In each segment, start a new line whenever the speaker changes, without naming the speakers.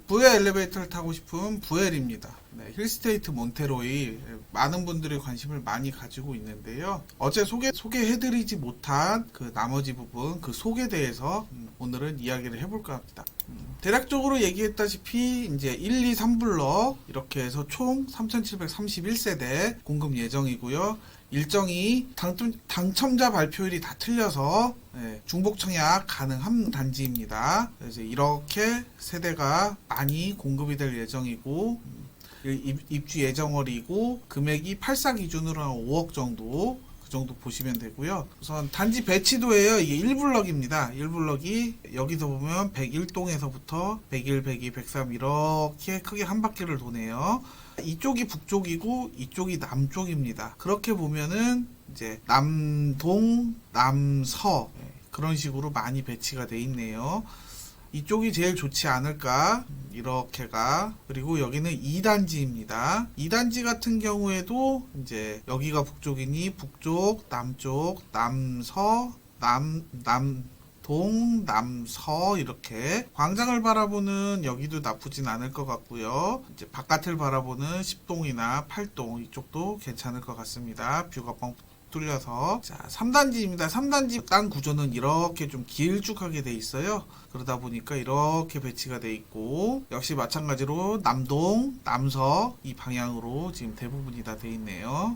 부에 엘리베이터를 타고 싶은 부엘입니다. 네, 힐스테이트 몬테로이 많은 분들이 관심을 많이 가지고 있는데요. 어제 소개해드리지 못한 그 나머지 부분, 그 속에 대해서 오늘은 이야기를 해볼까 합니다. 대략적으로 얘기했다시피 이제 1, 2, 3블럭 이렇게 해서 총 3731세대 공급 예정이고요. 일정이 당첨자 발표일이 다 틀려서 중복 청약 가능한 단지입니다. 그래서 이렇게 세대가 많이 공급이 될 예정이고 입주 예정월이고 금액이 84 기준으로 한 5억 정도 그 정도 보시면 되고요. 우선 단지 배치도예요. 이게 1블럭입니다. 1블럭이 여기서 보면 101동에서부터 101, 102, 103 이렇게 크게 한 바퀴를 도네요. 이쪽이 북쪽이고 이쪽이 남쪽입니다. 그렇게 보면은 이제 남동, 남서 그런 식으로 많이 배치가 돼 있네요. 이쪽이 제일 좋지 않을까 이렇게가. 그리고 여기는 2단지입니다 2단지 같은 경우에도 이제 여기가 북쪽이니 북쪽, 남쪽, 남서, 남동, 남서 이렇게 광장을 바라보는 여기도 나쁘진 않을 것 같고요. 이제 바깥을 바라보는 10동이나 8동 이쪽도 괜찮을 것 같습니다. 뷰가 뻥 뚫려서. 자, 3단지입니다. 3단지 땅 구조는 이렇게 좀 길쭉하게 돼 있어요. 그러다 보니까 이렇게 배치가 돼 있고 역시 마찬가지로 남동, 남서 이 방향으로 지금 대부분이 다 돼 있네요.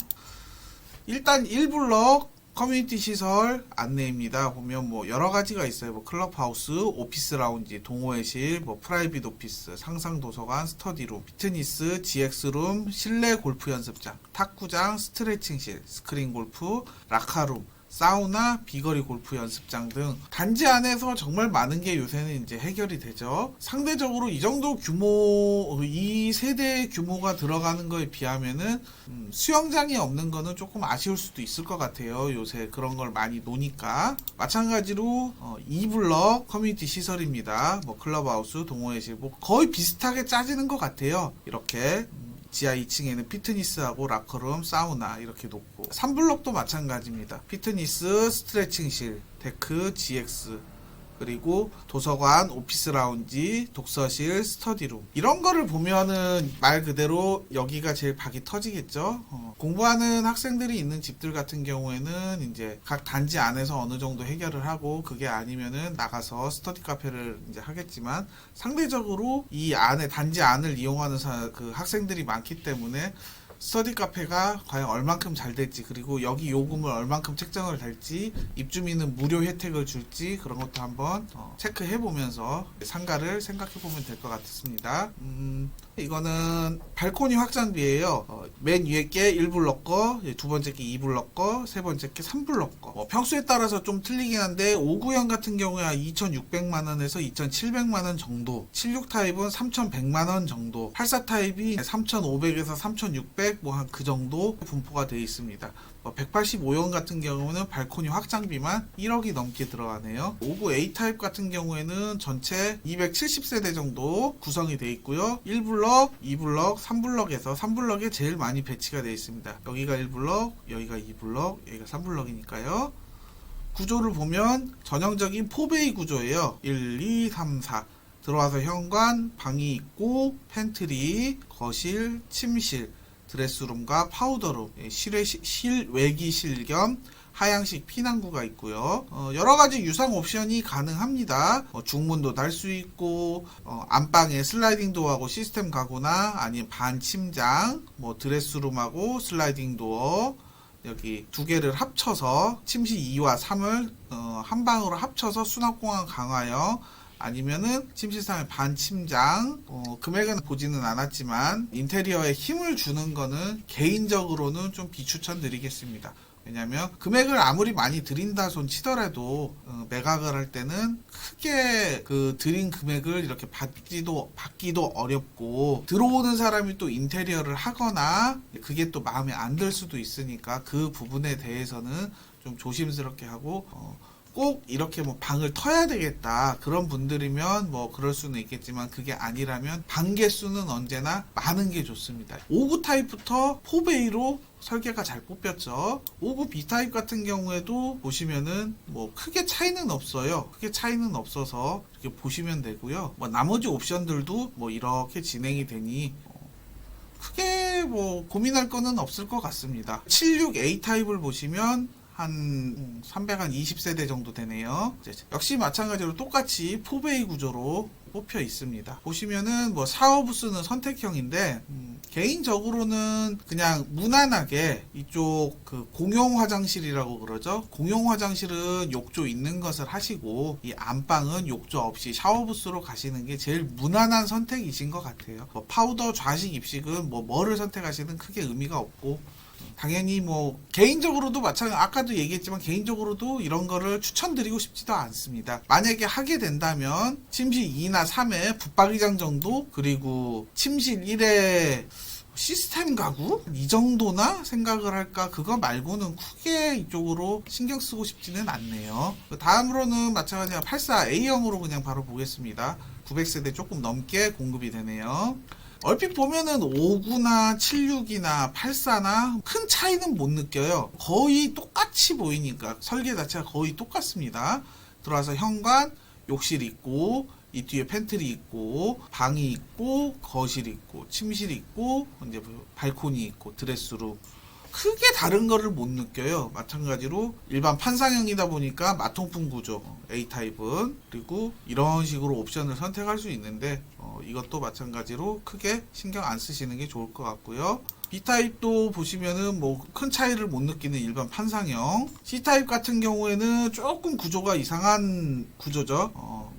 일단 1블럭 커뮤니티 시설 안내입니다. 보면 뭐 여러 가지가 있어요. 뭐 클럽하우스, 오피스 라운지, 동호회실, 뭐 프라이빗 오피스, 상상 도서관, 스터디룸, 피트니스, GX룸, 실내 골프 연습장, 탁구장, 스트레칭실, 스크린 골프, 라카룸, 사우나, 비거리 골프 연습장 등 단지 안에서 정말 많은 게 요새는 이제 해결이 되죠. 상대적으로 이 정도 규모, 이 세대의 규모가 들어가는 거에 비하면은 수영장이 없는 거는 조금 아쉬울 수도 있을 것 같아요. 요새 그런 걸 많이 노니까. 마찬가지로 2블럭 커뮤니티 시설입니다. 뭐 클럽하우스, 동호회실 뭐 거의 비슷하게 짜지는 것 같아요. 이렇게 지하 2층에는 피트니스하고 라커룸, 사우나 이렇게 놓고 3블럭도 마찬가지입니다. 피트니스, 스트레칭실, 데크, GX 그리고 도서관, 오피스 라운지, 독서실, 스터디룸 이런 거를 보면은 말 그대로 여기가 제일 박이 터지겠죠. 공부하는 학생들이 있는 집들 같은 경우에는 이제 각 단지 안에서 어느 정도 해결을 하고 그게 아니면은 나가서 스터디 카페를 이제 하겠지만 상대적으로 이 안에 단지 안을 이용하는 그 학생들이 많기 때문에 스터디 카페가 과연 얼만큼 잘 될지 그리고 여기 요금을 얼만큼 책정을 할지 입주민은 무료 혜택을 줄지 그런 것도 한번 체크해 보면서 상가를 생각해 보면 될 것 같습니다. 이거는 발코니 확장비예요. 맨 위에 게 1블럭 거, 두 번째 게 2블럭 거, 세 번째 게 3블럭 거. 평수에 따라서 좀 틀리긴 한데 5구형 같은 경우에 2,600만원에서 2,700만원 정도, 76 타입은 3,100만원 정도, 84 타입이 3,500에서 3,600 뭐 한 그 정도 분포가 되어 있습니다. 185형 같은 경우는 발코니 확장비만 1억이 넘게 들어가네요. 59 A타입 같은 경우에는 전체 270세대 정도 구성이 되어 있고요. 1블럭, 2블럭, 3블럭에서 3블럭에 제일 많이 배치가 되어 있습니다. 여기가 1블럭, 여기가 2블럭, 여기가 3블럭이니까요. 구조를 보면 전형적인 4베이 구조예요. 1, 2, 3, 4 들어와서 현관, 방이 있고 팬트리, 거실, 침실, 드레스룸과 파우더룸, 실외기실 겸 하향식 피난구가 있고요. 여러가지 유상 옵션이 가능합니다. 중문도 달 수 있고 안방에 슬라이딩 도어하고 시스템 가구나 아니면 반침장, 뭐 드레스룸하고 슬라이딩 도어 여기 두 개를 합쳐서 침실 2와 3을 한 방으로 합쳐서 수납공간 강화형 아니면은 침실상의 반침장 금액은 보지는 않았지만 인테리어에 힘을 주는 거는 개인적으로는 좀 비추천 드리겠습니다. 왜냐면 금액을 아무리 많이 드린다 손 치더라도 매각을 할 때는 크게 그 드린 금액을 이렇게 받기도 어렵고 들어오는 사람이 또 인테리어를 하거나 그게 또 마음에 안 들 수도 있으니까 그 부분에 대해서는 좀 조심스럽게 하고 꼭 이렇게 뭐 방을 터야 되겠다 그런 분들이면 뭐 그럴 수는 있겠지만 그게 아니라면 방 개수는 언제나 많은 게 좋습니다. 5구 타입부터 4베이로 설계가 잘 뽑혔죠. 5구 B타입 같은 경우에도 보시면은 뭐 크게 차이는 없어요. 크게 차이는 없어서 이렇게 보시면 되고요. 뭐 나머지 옵션들도 뭐 이렇게 진행이 되니 크게 뭐 고민할 거는 없을 것 같습니다. 76A 타입을 보시면 한 320세대 정도 되네요. 역시 마찬가지로 똑같이 4베이 구조로 뽑혀 있습니다. 보시면은 뭐 샤워 부스는 선택형인데 개인적으로는 그냥 무난하게 이쪽 그 공용 화장실이라고 그러죠. 공용 화장실은 욕조 있는 것을 하시고 이 안방은 욕조 없이 샤워 부스로 가시는 게 제일 무난한 선택이신 것 같아요. 뭐 파우더 좌식 입식은 뭐를 선택하시든 크게 의미가 없고 당연히 뭐 개인적으로도 마찬가지 아까도 얘기했지만 개인적으로도 이런 거를 추천드리고 싶지도 않습니다. 만약에 하게 된다면 침실 2나 3에 붙박이장 정도 그리고 침실 1에 시스템 가구? 이 정도나 생각을 할까? 그거 말고는 크게 이쪽으로 신경 쓰고 싶지는 않네요. 다음으로는 마찬가지로 84A형으로 그냥 바로 보겠습니다. 900세대 조금 넘게 공급이 되네요. 얼핏 보면은 59나 76이나 84나 큰 차이는 못 느껴요. 거의 똑같이 보이니까 설계 자체가 거의 똑같습니다. 들어와서 현관, 욕실 있고 이 뒤에 팬트리 있고 방이 있고 거실 있고 침실 있고 이제 발코니 있고 드레스룸 크게 다른 거를 못 느껴요. 마찬가지로 일반 판상형이다 보니까 마통풍 구조 A타입은 그리고 이런 식으로 옵션을 선택할 수 있는데 이것도 마찬가지로 크게 신경 안 쓰시는 게 좋을 것 같고요. B타입도 보시면은 뭐 큰 차이를 못 느끼는 일반 판상형. C타입 같은 경우에는 조금 구조가 이상한 구조죠.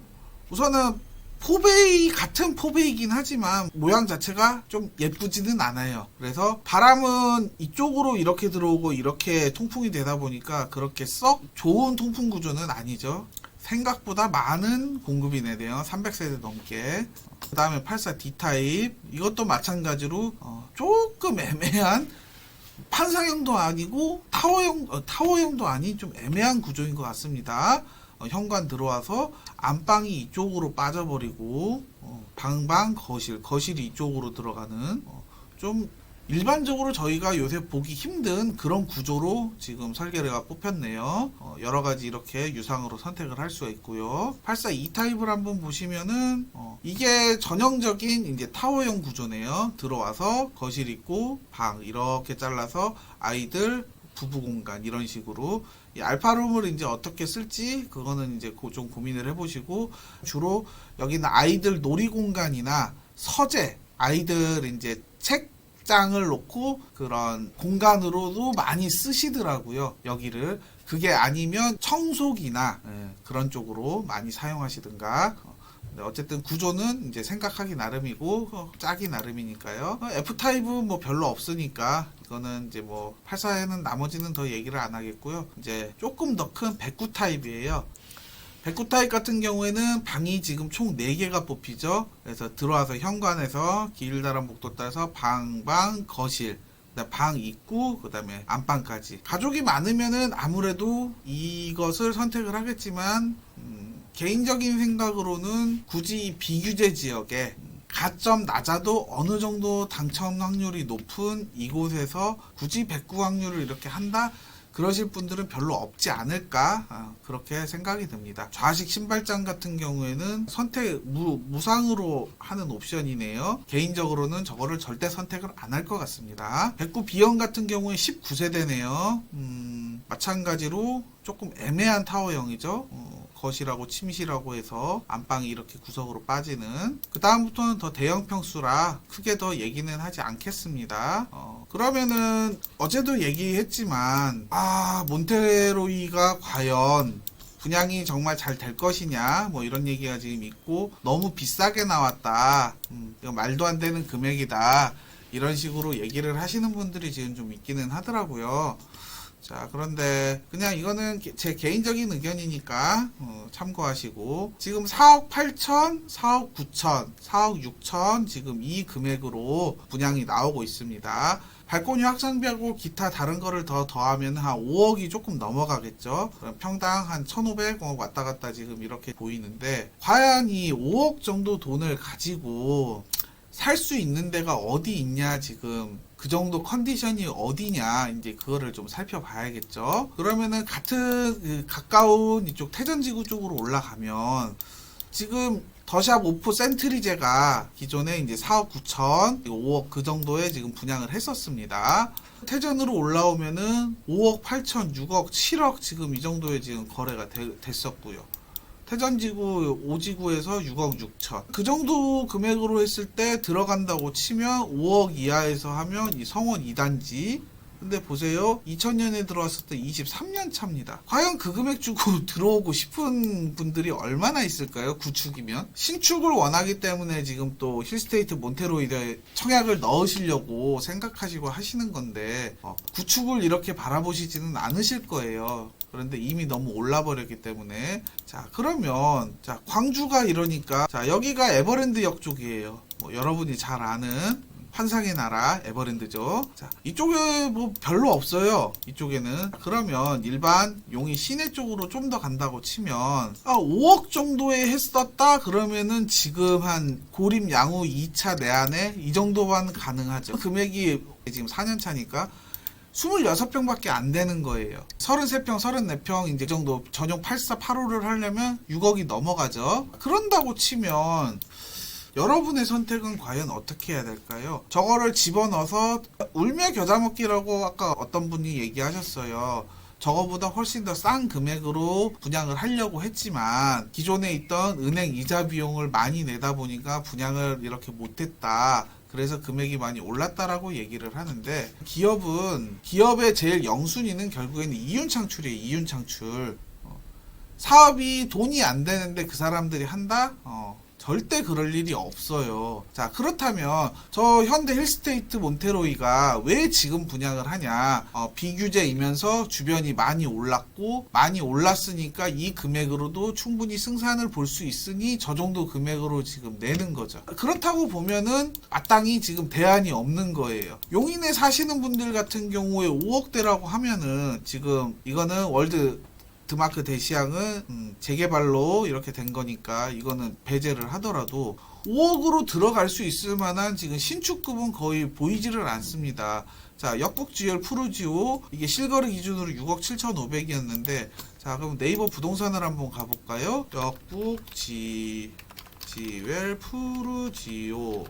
우선은 4베이 같은 4베이긴 하지만 모양 자체가 좀 예쁘지는 않아요. 그래서 바람은 이쪽으로 이렇게 들어오고 이렇게 통풍이 되다 보니까 그렇게 썩 좋은 통풍 구조는 아니죠. 생각보다 많은 공급이 되네요. 300세대 넘게. 그 다음에 84D 타입 이것도 마찬가지로 조금 애매한 판상형도 아니고 타워형도 아닌 좀 애매한 구조인 것 같습니다. 현관 들어와서 안방이 이쪽으로 빠져버리고 방방 거실이 이쪽으로 들어가는 좀 일반적으로 저희가 요새 보기 힘든 그런 구조로 지금 설계가 뽑혔네요. 여러 가지 이렇게 유상으로 선택을 할 수가 있고요. 84E 타입을 한번 보시면은 이게 전형적인 이제 타워형 구조네요. 들어와서 거실 있고 방 이렇게 잘라서 아이들 부부 공간 이런 식으로 이 알파룸을 이제 어떻게 쓸지 그거는 이제 좀 고민을 해보시고 주로 여기는 아이들 놀이 공간이나 서재 아이들 이제 책장을 놓고 그런 공간으로도 많이 쓰시더라고요. 여기를 그게 아니면 청소기나 그런 쪽으로 많이 사용하시든가. 어쨌든 구조는 이제 생각하기 나름이고 짜기 나름이니까요. F타입은 뭐 별로 없으니까 이거는 이제 뭐 84에는 나머지는 더 얘기를 안 하겠고요. 이제 조금 더 큰 109 타입이에요. 109 타입 같은 경우에는 방이 지금 총 4개가 뽑히죠. 그래서 들어와서 현관에서 길다란 복도 따라서 방, 거실, 방 입구, 그 다음에 안방까지. 가족이 많으면은 아무래도 이것을 선택을 하겠지만 개인적인 생각으로는 굳이 비규제 지역에 가점 낮아도 어느 정도 당첨 확률이 높은 이곳에서 굳이 109 확률을 이렇게 한다? 그러실 분들은 별로 없지 않을까 그렇게 생각이 듭니다. 좌식 신발장 같은 경우에는 선택 무상으로 하는 옵션이네요. 개인적으로는 저거를 절대 선택을 안 할 것 같습니다. 109 B형 같은 경우에 19세대네요. 마찬가지로 조금 애매한 타워형이죠. 거실하고 침실하고 해서 안방이 이렇게 구석으로 빠지는 그 다음부터는 더 대형 평수라 크게 더 얘기는 하지 않겠습니다. 그러면은 어제도 얘기했지만 몬테로이가 과연 분양이 정말 잘 될 것이냐 뭐 이런 얘기가 지금 있고 너무 비싸게 나왔다 이거 말도 안 되는 금액이다 이런 식으로 얘기를 하시는 분들이 지금 좀 있기는 하더라고요. 자, 그런데 그냥 이거는 제 개인적인 의견이니까 참고하시고, 지금 4억 8천, 4억 9천, 4억 6천 지금 이 금액으로 분양이 나오고 있습니다. 발코니 확장비하고 기타 다른 거를 더 더하면 한 5억이 조금 넘어가겠죠. 그럼 평당 한 1,500억 왔다 갔다 지금 이렇게 보이는데, 과연 이 5억 정도 돈을 가지고 살 수 있는 데가 어디 있냐, 지금 그 정도 컨디션이 어디냐, 이제 그거를 좀 살펴봐야겠죠. 그러면은 같은 가까운 이쪽 태전지구 쪽으로 올라가면, 지금 더샵 오프 센트리제가 기존에 이제 4억 9천, 5억 그 정도에 지금 분양을 했었습니다. 태전으로 올라오면은 5억 8천, 6억, 7억 지금 이 정도에 지금 거래가 됐었고요. 태전지구 5지구에서 6억 6천. 그 정도 금액으로 했을 때 들어간다고 치면 5억 이하에서 하면 이 성원 2단지. 근데 보세요. 2000년에 들어왔을 때 23년 차입니다. 과연 그 금액 주고 들어오고 싶은 분들이 얼마나 있을까요? 구축이면. 신축을 원하기 때문에 지금 또 힐스테이트 몬테로이드에 청약을 넣으시려고 생각하시고 하시는 건데, 구축을 이렇게 바라보시지는 않으실 거예요. 그런데 이미 너무 올라버렸기 때문에. 자, 그러면 자, 광주가 이러니까, 자, 여기가 에버랜드역 쪽이에요. 여러분이 잘 아는 환상의 나라 에버랜드죠. 자, 이쪽에 뭐 별로 없어요. 이쪽에는. 그러면 일반 용인 시내 쪽으로 좀 더 간다고 치면 5억 정도에 했었다 그러면은 지금 한 고림 양우 2차 내안에 이 정도만 가능하죠. 금액이 지금 4년 차니까 26평밖에 안 되는 거예요. 33평, 34평 이제 정도 전용 84, 85를 하려면 6억이 넘어가죠. 그런다고 치면 여러분의 선택은 과연 어떻게 해야 될까요? 저거를 집어넣어서 울며 겨자 먹기라고 아까 어떤 분이 얘기하셨어요. 저거보다 훨씬 더 싼 금액으로 분양을 하려고 했지만 기존에 있던 은행 이자 비용을 많이 내다 보니까 분양을 이렇게 못했다. 그래서 금액이 많이 올랐다라고 얘기를 하는데, 기업의 제일 영순위는 결국에는 이윤 창출이에요. 이윤 창출. 사업이 돈이 안 되는데 그 사람들이 한다? 절대 그럴 일이 없어요. 자, 그렇다면 저 현대 힐스테이트 몬테로이가 왜 지금 분양을 하냐? 비규제이면서 주변이 많이 올랐고, 많이 올랐으니까 이 금액으로도 충분히 승산을 볼 수 있으니 저 정도 금액으로 지금 내는 거죠. 그렇다고 보면은 마땅히 지금 대안이 없는 거예요. 용인에 사시는 분들 같은 경우에 5억대라고 하면은 지금 이거는 월드 드마크 대시양은 재개발로 이렇게 된 거니까 이거는 배제를 하더라도 5억으로 들어갈 수 있을 만한 지금 신축급은 거의 보이지를 않습니다. 자, 역북지열 푸르지오 이게 실거래 기준으로 6억 7,500이었는데, 자, 그럼 네이버 부동산을 한번 가볼까요? 역북지웰 푸르지오.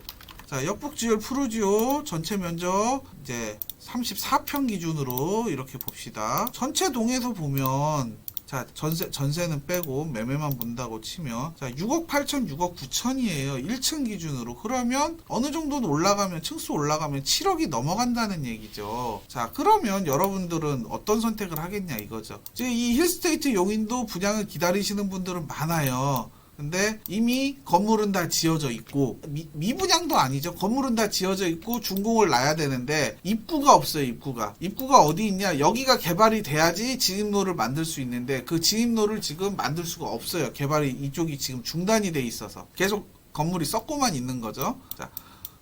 자, 역북지열 푸르지오 전체 면적 이제 34평 기준으로 이렇게 봅시다. 전체 동에서 보면, 자, 전세는 빼고 매매만 본다고 치면, 자, 6억 8천, 6억 9천이에요. 1층 기준으로. 그러면 어느 정도는 올라가면, 층수 올라가면 7억이 넘어간다는 얘기죠. 자, 그러면 여러분들은 어떤 선택을 하겠냐 이거죠. 이제 이 힐스테이트 용인도 분양을 기다리시는 분들은 많아요. 근데 이미 건물은 다 지어져 있고, 미분양도 아니죠. 건물은 다 지어져 있고 준공을 놔야 되는데 입구가 없어요. 입구가 어디 있냐? 여기가 개발이 돼야지 진입로를 만들 수 있는데 그 진입로를 지금 만들 수가 없어요. 개발이 이쪽이 지금 중단이 돼 있어서 계속 건물이 썩고만 있는 거죠. 자,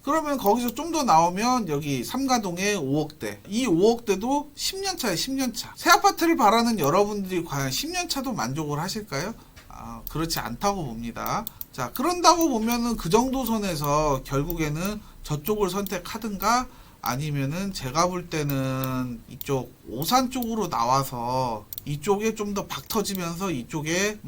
그러면 거기서 좀 더 나오면 여기 삼가동에 5억대. 이 5억대도 10년차예요. 10년차. 새 아파트를 바라는 여러분들이 과연 10년차도 만족을 하실까요? 그렇지 않다고 봅니다. 자, 그런다고 보면은 그 정도 선에서 결국에는 저쪽을 선택하든가 아니면은 제가 볼 때는 이쪽 오산 쪽으로 나와서 이쪽에 좀 더 박 터지면서 이쪽에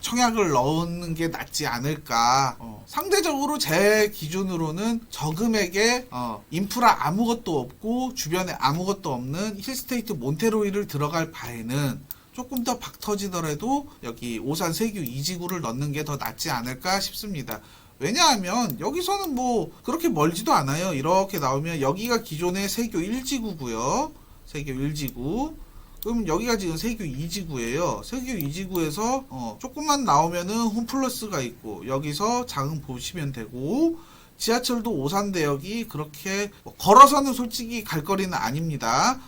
청약을 넣는 게 낫지 않을까. 상대적으로 제 기준으로는 저금액에 인프라 아무것도 없고 주변에 아무것도 없는 힐스테이트 몬테로이를 들어갈 바에는 조금 더 박 터지더라도 여기 오산 세규 2지구를 넣는 게 더 낫지 않을까 싶습니다. 왜냐하면 여기서는 뭐 그렇게 멀지도 않아요. 이렇게 나오면 여기가 기존의 세교 1지구고요. 세교 1지구. 그럼 여기가 지금 세교 2지구예요. 세교 2지구에서 조금만 나오면은 홈플러스가 있고 여기서 장흥 보시면 되고, 지하철도 오산대역이 그렇게 뭐 걸어서는 솔직히 갈 거리는 아닙니다.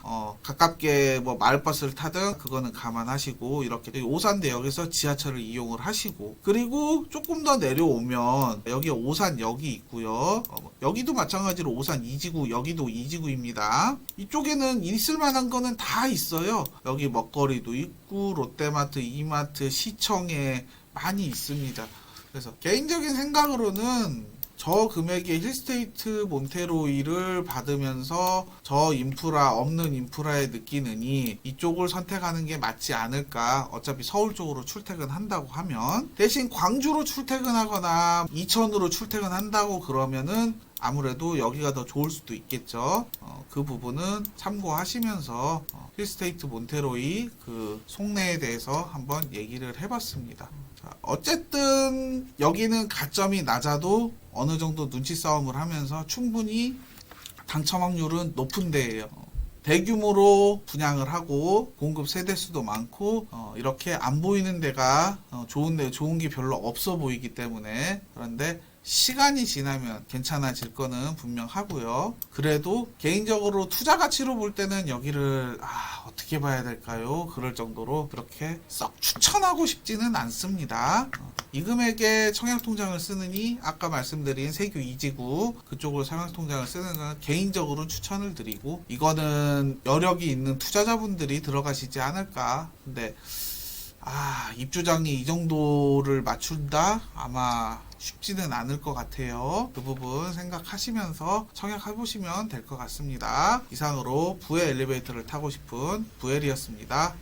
가깝게 뭐 마을버스를 타든 그거는 감안하시고 이렇게 오산대역에서 지하철을 이용을 하시고, 그리고 조금 더 내려오면 여기 오산역이 있고요. 여기도 마찬가지로 오산 2지구, 여기도 2지구입니다. 이쪽에는 있을 만한 거는 다 있어요. 여기 먹거리도 있고 롯데마트, 이마트, 시청에 많이 있습니다. 그래서 개인적인 생각으로는 저 금액의 힐스테이트 몬테로이를 받으면서 저 인프라, 없는 인프라에 느끼느니 이쪽을 선택하는 게 맞지 않을까. 어차피 서울 쪽으로 출퇴근한다고 하면, 대신 광주로 출퇴근하거나 이천으로 출퇴근한다고 그러면은 아무래도 여기가 더 좋을 수도 있겠죠. 그 부분은 참고하시면서 힐스테이트 몬테로이 그 속내에 대해서 한번 얘기를 해봤습니다. 자, 어쨌든 여기는 가점이 낮아도 어느 정도 눈치 싸움을 하면서 충분히 당첨 확률은 높은 데예요. 대규모로 분양을 하고 공급 세대수도 많고 이렇게 안 보이는 데가 좋은 게 별로 없어 보이기 때문에. 그런데 시간이 지나면 괜찮아질 거는 분명하고요. 그래도 개인적으로 투자 가치로 볼 때는 여기를 어떻게 봐야 될까요? 그럴 정도로 그렇게 썩 추천하고 싶지는 않습니다. 이 금액에 청약통장을 쓰느니 아까 말씀드린 세규 2지구 그쪽으로 청약통장을 쓰는 건 개인적으로 추천을 드리고, 이거는 여력이 있는 투자자분들이 들어가시지 않을까. 근데 입주장이 이 정도를 맞춘다? 아마 쉽지는 않을 것 같아요. 그 부분 생각하시면서 청약해보시면 될 것 같습니다. 이상으로 부엘 엘리베이터를 타고 싶은 부엘이었습니다.